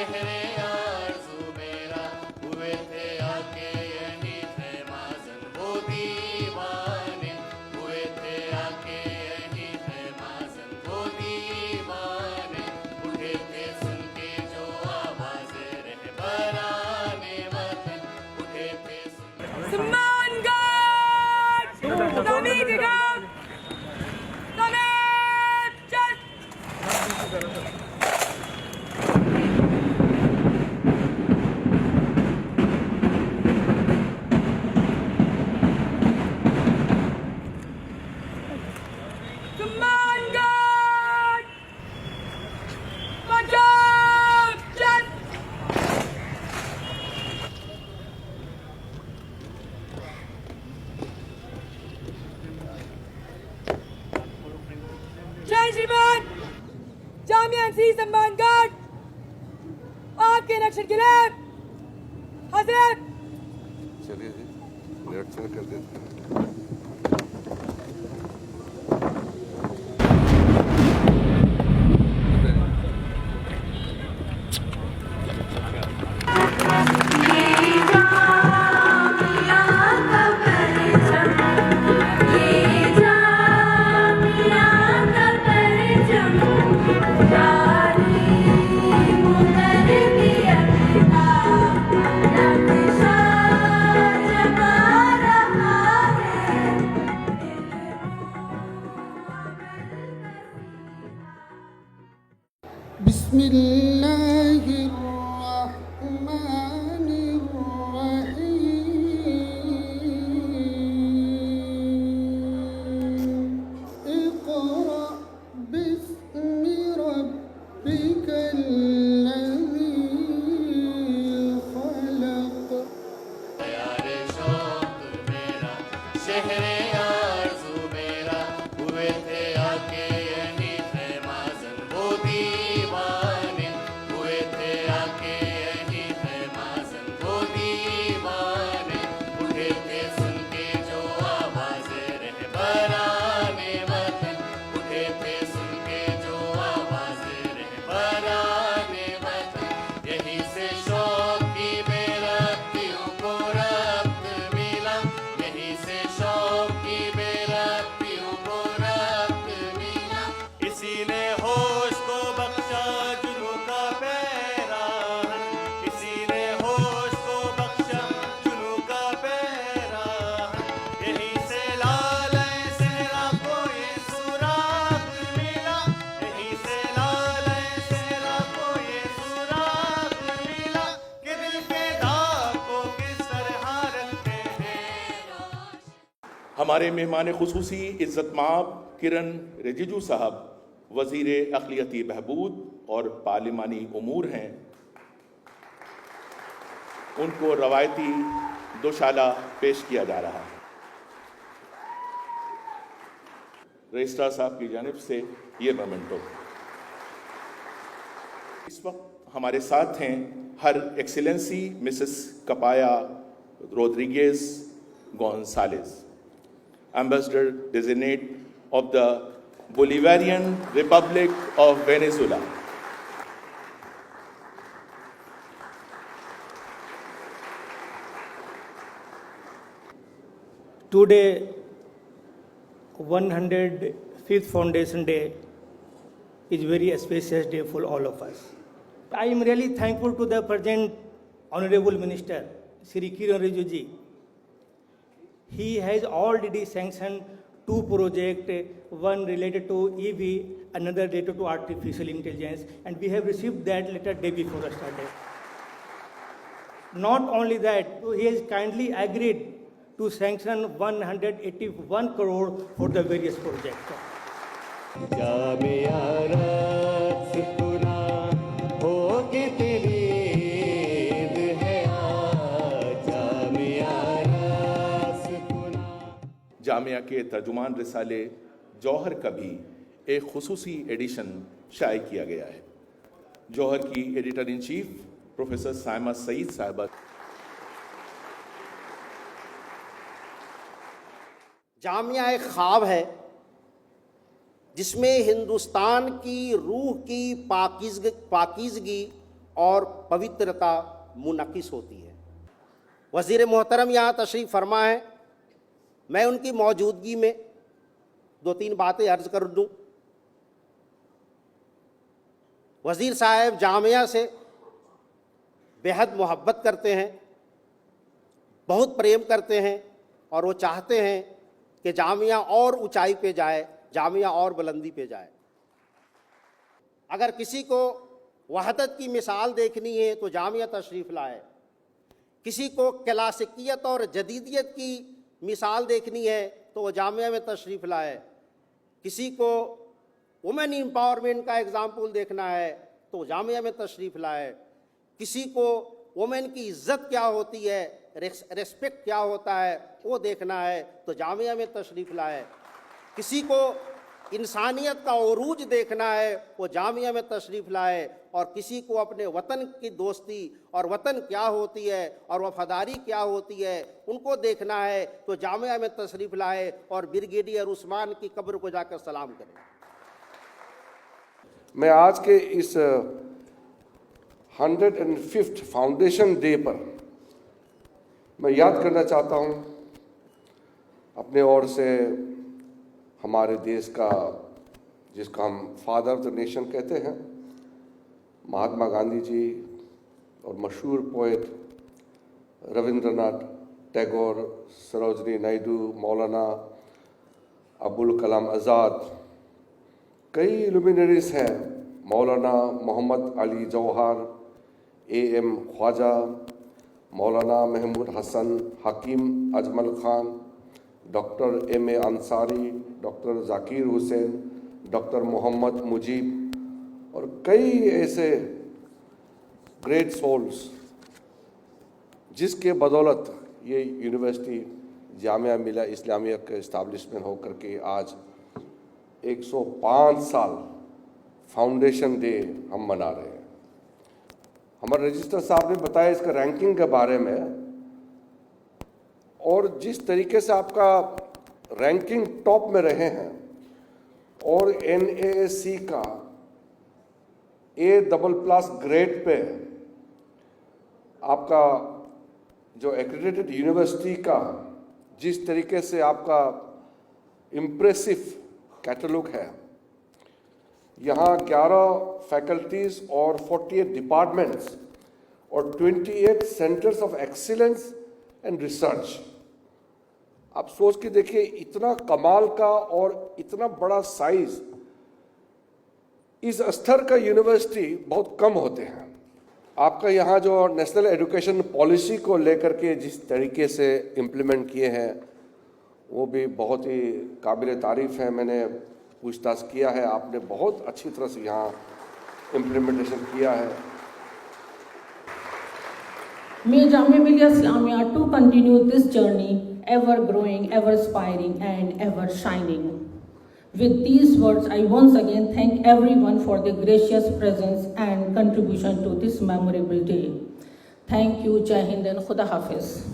शहरे आरज़ू मेरा हुए थे आके यही थे माज़न वो दीवाने हुए थे आके यही थे माज़न वो दीवाने उठे थे सुन के जो आवाज़ें रहबराने वतन उठे थे सुन सम्मान गार्ड तमीज़ गार्ड श्रीमान जामिया एनसी सम्मान गार्ड आपके इलेक्शन के लिए हजरत चलिए जी लेट चल कर देते हैं। शहरे आरज़ू मेरा हुए थे आके यही थे माज़न वो दीवाने हुए थे आके यही थे माज़न वो दीवाने उठे थे सुन के जो आवाज़ें रहबराने वतन उठे थे सुन के जो आवाज़ें रहबराने वतन यही से शौक़ की बेरख्तियों को रब्त मिला यही से शौक़ की बेरख्तियों को रब्त मिला इसी ने होश को बख्शा जुनू का पैराहन इसी ने होश को बख्शा जुनू का पैराहन यही से लाले सहरा को ये सुराग मिला यही से लाले सहरा को ये सुराग मिला कि दिल के दाग को किस तरह रखते हैं। हमारे मेहमान खुसूसी इज़्ज़त-माब किरण रिजिजू साहब वज़ीर अक़लियती बहबूद और पार्लिमानी उमूर हैं। उनको रवायती दोशाला पेश किया जा रहा है। रजिस्ट्रार साहब की जानिब से ये मोमेंटो। इस वक्त हमारे साथ हैं हर एक्सीलेंसी मिसेस कपाया Rodriguez Gonzalez, Ambassador Designate of the Bolivarian Republic of Venezuela. Today, 105th Foundation Day is very auspicious day for all of us. I am really thankful to the present Honorable Minister, Shri Kiran Rijiju ji. He has already sanctioned two projects, one related to EV, another related to artificial intelligence, and we have received that letter day before yesterday. Not only that, he has kindly agreed to sanction 181 crore for the various projects. Jamia रात पुरा होके तेरी ईद है आज जामिया रात पुरा। जामिया के तर्जुमान रिसाले जौहर का भी एक खुसूसी एडिशन शाये किया गया है। जौहर की editor in chief professor Saima Saeed साहबा। जामिया एक ख्वाब है जिसमें हिंदुस्तान की रूह की पाकीज़गी और पवित्रता मुनक्किस होती है। वज़ीर मोहतरम यहाँ तशरीफ़ फरमा है, मैं उनकी मौजूदगी में 2-3 बातें अर्ज़ कर दूँ। वज़ीर साहब जामिया से बेहद मोहब्बत करते हैं, बहुत प्रेम करते हैं और वो चाहते हैं कि जामिया और ऊंचाई पे जाए, जामिया और बुलंदी पे जाए। अगर किसी को वहदत की मिसाल देखनी है तो जामिया तशरीफ़ लाए, किसी को क्लासिकियत और जदीदियत की मिसाल देखनी है तो वो जामिया में तशरीफ़ लाए, किसी को वुमेन एम्पावरमेंट का एग्ज़ाम्पल देखना है तो जामिया में तशरीफ़ लाए, किसी को वुमेन की इज़्ज़त क्या होती है, रेस्पेक्ट क्या होता है वो देखना है तो जामिया में तशरीफ़ लाए, किसी को इंसानियत का उरूज देखना है वो जामिया में तशरीफ़ लाए, और किसी को अपने वतन की दोस्ती और वतन क्या होती है और वफादारी क्या होती है उनको देखना है तो जामिया में तशरीफ़ लाए और ब्रिगेडियर उस्मान की कब्र को जाकर सलाम करें। मैं आज के इस 105th फाउंडेशन डे पर मैं याद करना चाहता हूं अपने ओर से हमारे देश का, जिसका हम फादर ऑफ द नेशन कहते हैं, महात्मा गांधी जी और मशहूर पोएट रविंद्रनाथ टैगोर, सरोजनी नायडू, मौलाना अबुल कलाम आज़ाद, कई लुमिनरीज हैं, मौलाना मोहम्मद अली जौहर, AM Khwaja, Maulana Mahmud Hasan, Hakim Ajmal Khan, doctor MA Ansari, doctor Zakir Hussain, doctor Mohammad Mujeeb और कई ऐसे ग्रेट सोल्स जिसके बदौलत ये यूनिवर्सिटी जामिया मिलिया इस्लामिया का इस्टेब्लिशमेंट होकर के आज 105 साल फाउंडेशन डे हम मना रहे हैं। हमारे रजिस्टर साहब ने बताया इसका रैंकिंग के बारे में, और जिस तरीके से आपका रैंकिंग टॉप में रहे हैं और NAAC का A++ ग्रेड पे आपका जो एक्रेडिटेड यूनिवर्सिटी का जिस तरीके से आपका इम्प्रेसिव कैटलॉग है, यहाँ 11 फैकल्टीज और 48 डिपार्टमेंट्स और 28 centres of excellence and research. आप सोच के देखिए, इतना कमाल का और इतना बड़ा साइज इस स्तर का यूनिवर्सिटी बहुत कम होते हैं। आपका यहाँ जो नेशनल एजुकेशन पॉलिसी को लेकर के जिस तरीके से इम्प्लीमेंट किए हैं वो भी बहुत ही काबिल तारीफ़ है। मैंने पूछताछ किया है, आपने बहुत अच्छी तरह से यहाँ इम्प्लीमेंटेशन किया है। May Jamia Millia Islamia to continue this journey, ever growing, ever aspiring, and ever shining. With these words, I once again thank everyone for their gracious presence and contribution to this memorable day. Thank you, Jai Hind and Khuda Hafiz.